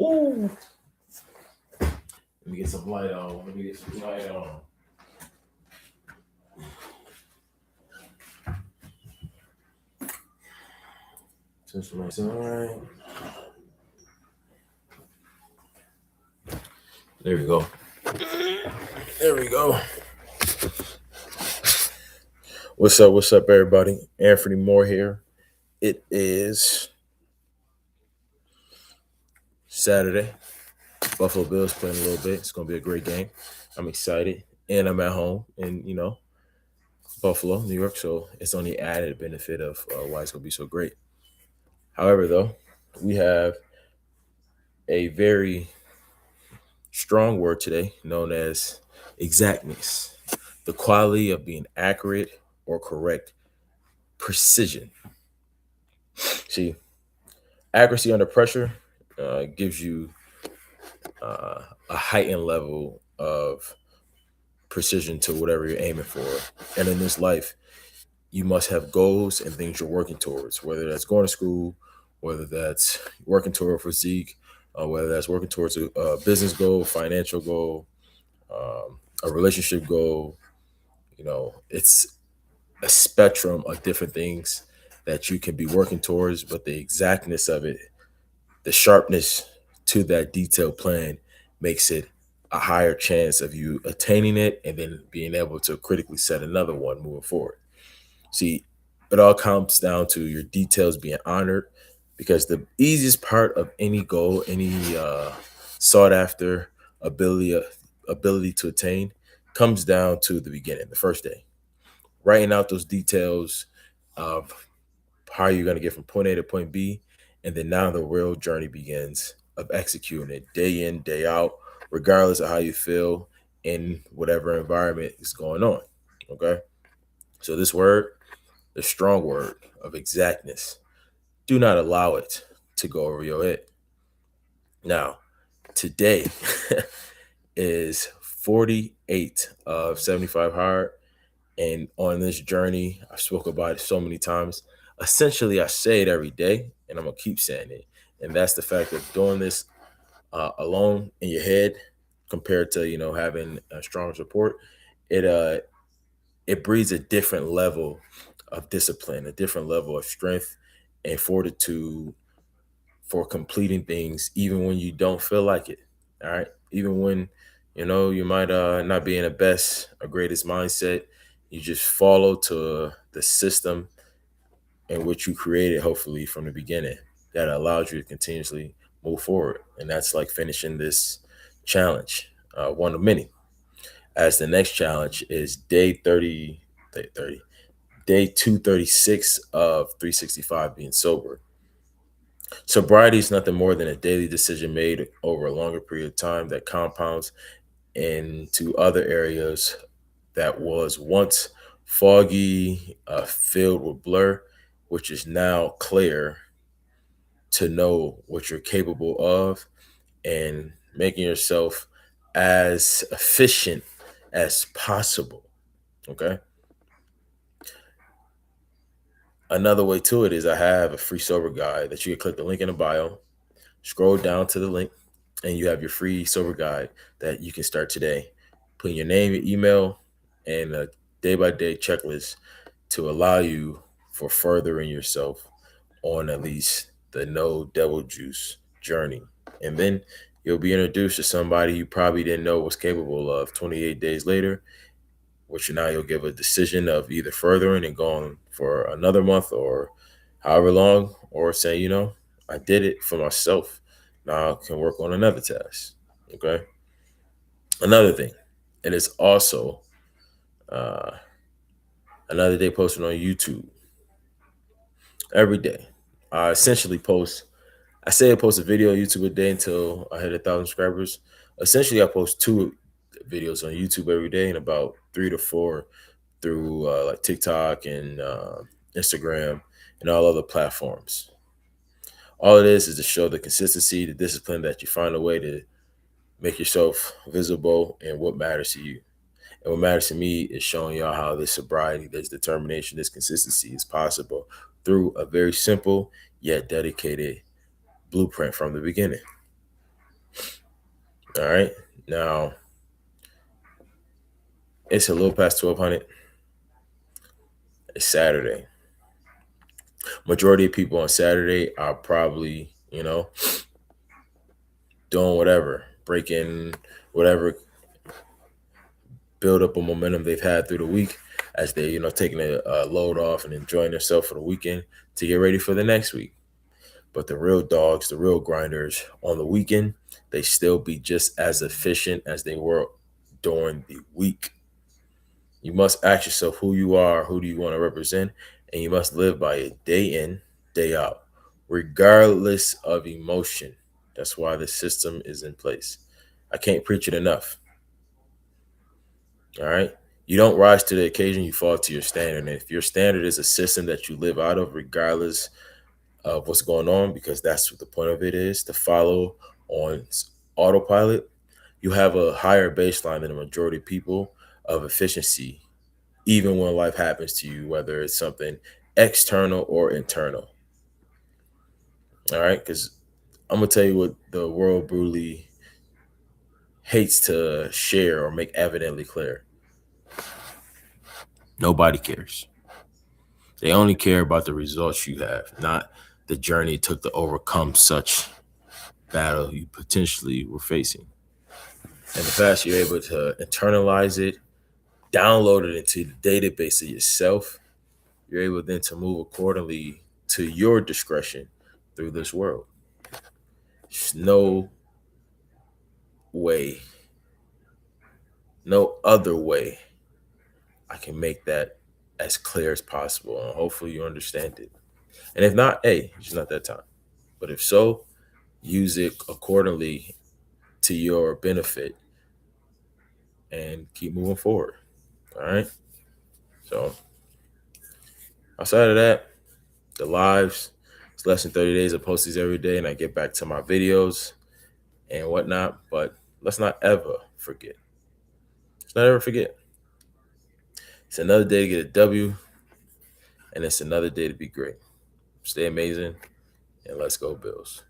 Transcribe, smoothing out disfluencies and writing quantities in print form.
Ooh. Let me get some light on. Let me get some light on. All right. There we go. There we go. What's up? What's up, everybody? Anthony Moore here. It is Saturday. Buffalo Bills playing a little bit. It's going to be a great game. I'm excited. And I'm at home in, Buffalo, New York. So it's on the added benefit of why it's going to be so great. However, though, we have a very strong word today known as exactness, the quality of being accurate or correct, precision. See, accuracy under pressure gives you a heightened level of precision to whatever you're aiming for. And in this life, you must have goals and things you're working towards, whether that's going to school, whether that's working toward a physique, whether that's working towards a business goal, financial goal, a relationship goal. It's a spectrum of different things that you can be working towards, but the exactness of it, the sharpness to that detailed plan makes it a higher chance of you attaining it and then being able to critically set another one moving forward. See, it all comes down to your details being honored because the easiest part of any goal, any sought after ability to attain comes down to the beginning, the first day. Writing out those details of how you're going to get from point A to point B. And then now the real journey begins of executing it day in, day out, regardless of how you feel in whatever environment is going on. Okay. So this word, the strong word of exactness, do not allow it to go over your head. Now, today is 48 of 75 hard. And on this journey, I spoke about it so many times. Essentially, I say it every day, and I'm gonna keep saying it. And that's the fact of doing this alone in your head, compared to having a strong support. It breeds a different level of discipline, a different level of strength and fortitude for completing things, even when you don't feel like it. All right, even when you might not be in the best or greatest mindset, you just follow to the system in which you created, hopefully from the beginning, that allows you to continuously move forward. And that's like finishing this challenge, one of many. As the next challenge is day 30, day 236 of 365 being sober. Sobriety is nothing more than a daily decision made over a longer period of time that compounds into other areas that was once foggy, filled with blur, which is now clear to know what you're capable of and making yourself as efficient as possible. Okay. Another way to it is I have a free sober guide that you can click the link in the bio, scroll down to the link, and you have your free sober guide that you can start today. Put in your name, your email, and a day by day checklist to allow you for furthering yourself on at least the no devil juice journey. And then you'll be introduced to somebody you probably didn't know was capable of 28 days later, which now you'll give a decision of either furthering and going for another month or however long, or say, I did it for myself. Now I can work on another task. Okay. Another thing, it is also uh, another day posted on YouTube every day. I essentially post, I say I post a video on YouTube a day until I hit 1,000 subscribers. Essentially, I post two videos on YouTube every day and about 3 to 4 through like TikTok and Instagram and all other platforms. All it is to show the consistency, the discipline that you find a way to make yourself visible and what matters to you. And what matters to me is showing y'all how this sobriety, this determination, this consistency is possible through a very simple yet dedicated blueprint from the beginning. All right. Now it's a little past 1200. It's Saturday. Majority of people on Saturday are probably, doing whatever, breaking whatever build up a momentum they've had through the week as they, taking a load off and enjoying themselves for the weekend to get ready for the next week. But the real dogs, the real grinders on the weekend, they still be just as efficient as they were during the week. You must ask yourself who you are, who do you want to represent, and you must live by it day in, day out, regardless of emotion. That's why the system is in place. I can't preach it enough. All right. You don't rise to the occasion, you fall to your standard. And if your standard is a system that you live out of, regardless of what's going on, because that's what the point of it is to follow on autopilot, you have a higher baseline than the majority of people of efficiency, even when life happens to you, whether it's something external or internal. All right. Because I'm going to tell you what the world brutally hates to share or make evidently clear. Nobody cares. They only care about the results you have, not the journey it took to overcome such battle you potentially were facing. And the faster you're able to internalize it, download it into the database of yourself, you're able then to move accordingly to your discretion through this world. There's no way, no other way I can make that as clear as possible. And hopefully you understand it. And if not, hey, it's not that time. But if so, use it accordingly to your benefit and keep moving forward. All right. So outside of that, the lives, it's less than 30 days. I post these every day and I get back to my videos and whatnot. But let's not ever forget. Let's not ever forget. It's another day to get a W, and it's another day to be great. Stay amazing, and let's go Bills.